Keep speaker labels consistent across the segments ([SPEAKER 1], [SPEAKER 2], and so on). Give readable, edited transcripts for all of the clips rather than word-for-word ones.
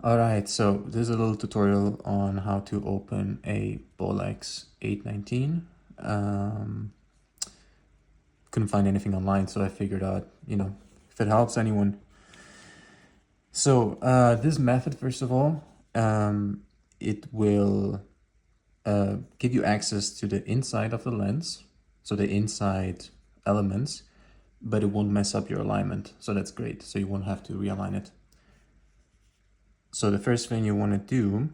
[SPEAKER 1] Alright, so this is a little tutorial on how to open a Bolex 819. Couldn't find anything online, so I figured out, if it helps anyone. So this method, first of all, it will give you access to the inside of the lens, so the inside elements, but it won't mess up your alignment, so that's great. So you won't have to realign it. So the first thing you want to do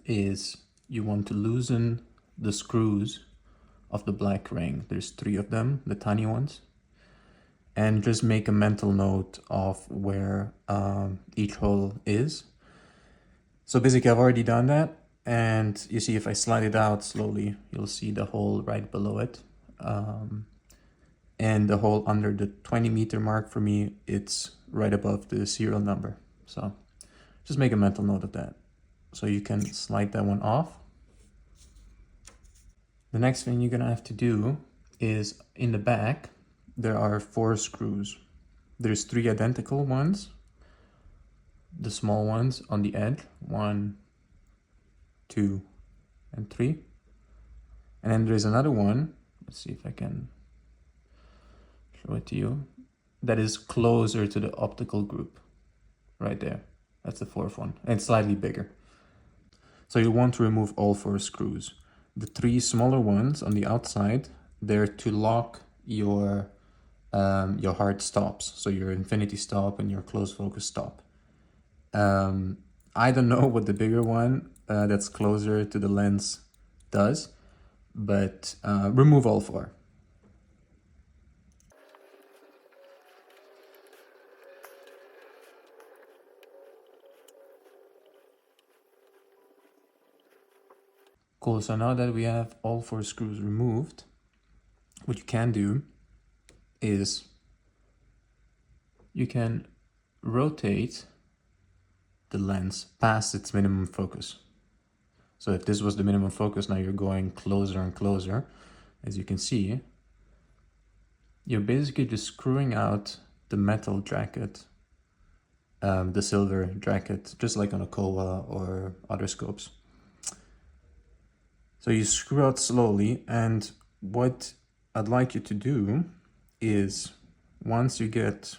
[SPEAKER 1] is you want to loosen the screws of the black ring. There's 3 of them, the tiny ones. And just make a mental note of where each hole is. So basically I've already done that. And you see if I slide it out slowly, you'll see the hole right below it. And the hole under the 20-meter mark for me, it's right above the serial number. So just make a mental note of that. So you can slide that one off. The next thing you're gonna have to do is in the back, there are 4 screws. There's 3 identical ones, the small ones on the edge, 1, 2, and 3. And then there's another one, let's see if I can show it to you, that is closer to the optical group, right there. That's the 4th one, and it's slightly bigger. So you want to remove all 4 screws. The 3 smaller ones on the outside, they're to lock your hard stops, so your infinity stop and your close focus stop. I don't know what the bigger one that's closer to the lens does, but remove all 4. Cool, so now that we have all 4 screws removed, what you can do is you can rotate the lens past its minimum focus. So if this was the minimum focus, now you're going closer and closer. As you can see, you're basically just screwing out the metal jacket, the silver jacket, just like on a Kowa or other scopes. So you screw out slowly, and what I'd like you to do is once you get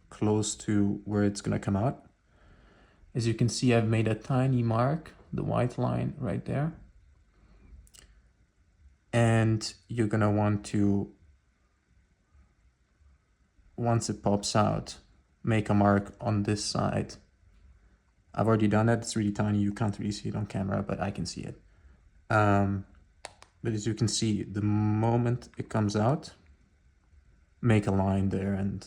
[SPEAKER 1] close to where it's gonna come out, as you can see, I've made a tiny mark, the white line right there. And you're gonna want to, once it pops out, make a mark on this side. I've already done that, it's really tiny, you can't really see it on camera, but I can see it. But as you can see, the moment it comes out, make a line there. And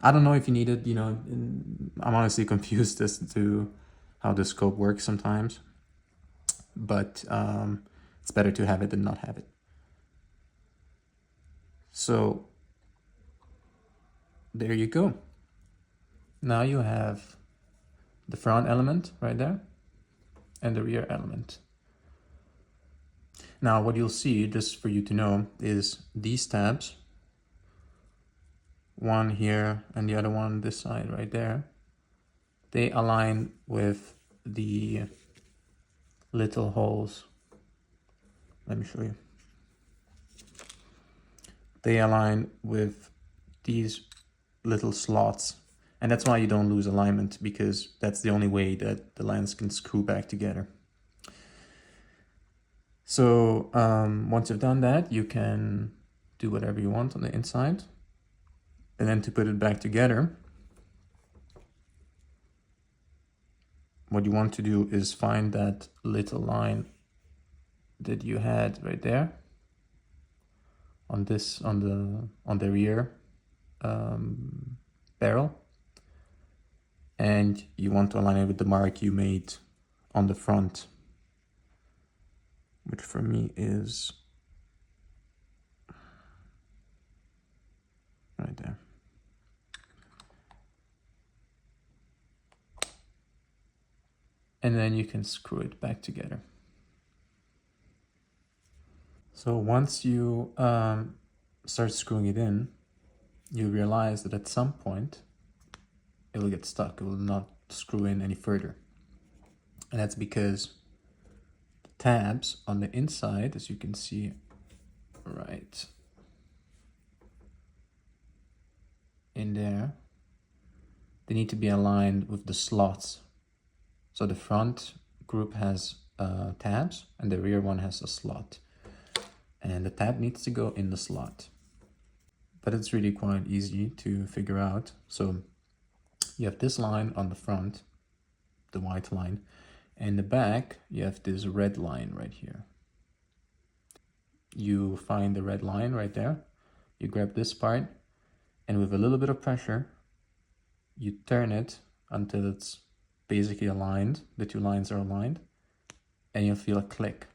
[SPEAKER 1] I don't know if you need it, I'm honestly confused as to how the scope works sometimes, but it's better to have it than not have it. So there you go. Now you have the front element right there and the rear element. Now what you'll see, just for you to know, is these tabs, one here and the other one this side right there, they align with the little holes. Let me show you. They align with these little slots, and that's why you don't lose alignment, because that's the only way that the lens can screw back together. So once you've done that, you can do whatever you want on the inside. And then to put it back together, what you want to do is find that little line that you had right there on this, on the rear barrel, and you want to align it with the mark you made on the front, which for me is right there. And then you can screw it back together. So once you start screwing it in, you realize that at some point it will get stuck. It will not screw in any further. And that's because the tabs on the inside, as you can see right in there, they need to be aligned with the slots. So the front group has tabs and the rear one has a slot. And the tab needs to go in the slot. But it's really quite easy to figure out. So you have this line on the front, the white line, and the back you have this red line right here. You find the red line right there, you grab this part, and with a little bit of pressure you turn it until it's basically aligned, the two lines are aligned, and you'll feel a click.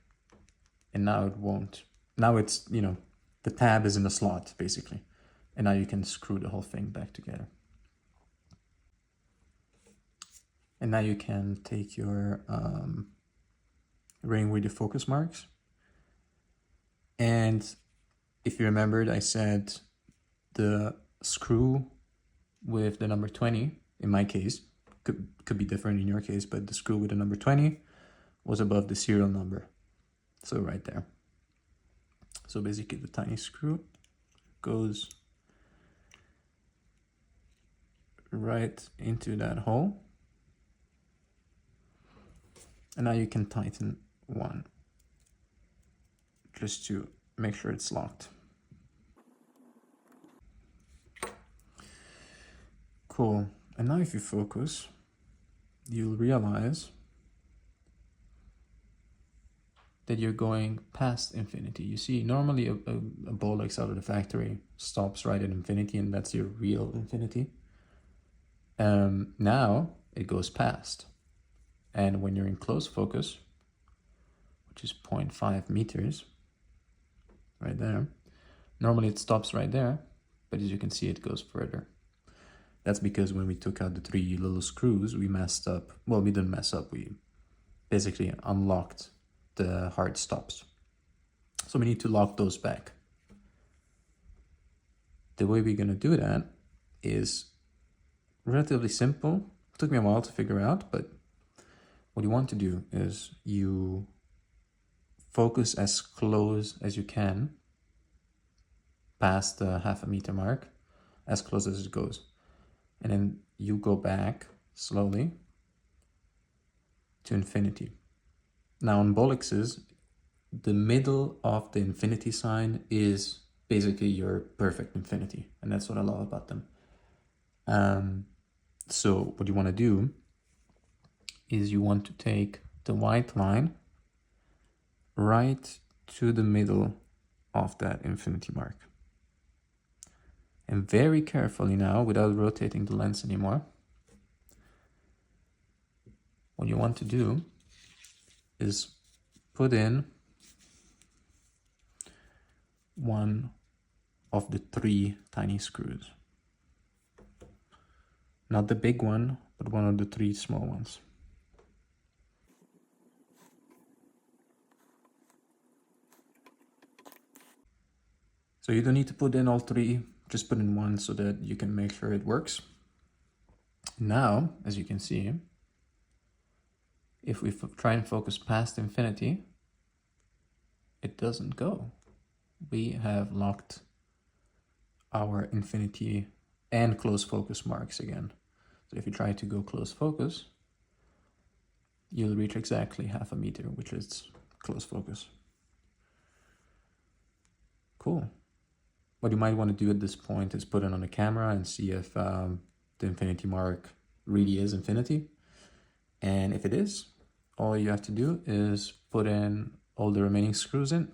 [SPEAKER 1] And now it won't. Now it's, you know, the tab is in the slot basically, and now you can screw the whole thing back together. And now you can take your ring with the focus marks. And if you remembered, I said the screw with the number 20, in my case, could be different in your case, but the screw with the number 20 was above the serial number. So right there. So basically the tiny screw goes right into that hole. And now you can tighten one just to make sure it's locked. Cool. And now if you focus, you'll realize that you're going past infinity. You see, normally a Bolex out of the factory stops right at infinity, and that's your real infinity. Now it goes past. And when you're in close focus, which is 0.5 meters, right there, normally it stops right there, but as you can see, it goes further. That's because when we took out the 3 little screws, we messed up. Well, we didn't mess up, we basically unlocked the hard stops. So we need to lock those back. The way we're gonna do that is relatively simple. It took me a while to figure out, but what you want to do is you focus as close as you can past the 0.5 meter mark, as close as it goes. And then you go back slowly to infinity. Now on Bolexes, the middle of the infinity sign is basically your perfect infinity. And that's what I love about them. So what you want to do is you want to take the white line right to the middle of that infinity mark. And very carefully now, without rotating the lens anymore, what you want to do is put in one of the 3 tiny screws. Not the big one, but one of the 3 small ones. So you don't need to put in all 3, just put in one so that you can make sure it works. Now, as you can see, if we try and focus past infinity, it doesn't go. We have locked our infinity and close focus marks again. So if you try to go close focus, you'll reach exactly 0.5 meter, which is close focus. Cool. What you might want to do at this point is put it on the camera and see if the infinity mark really is infinity. And if it is, all you have to do is put in all the remaining screws in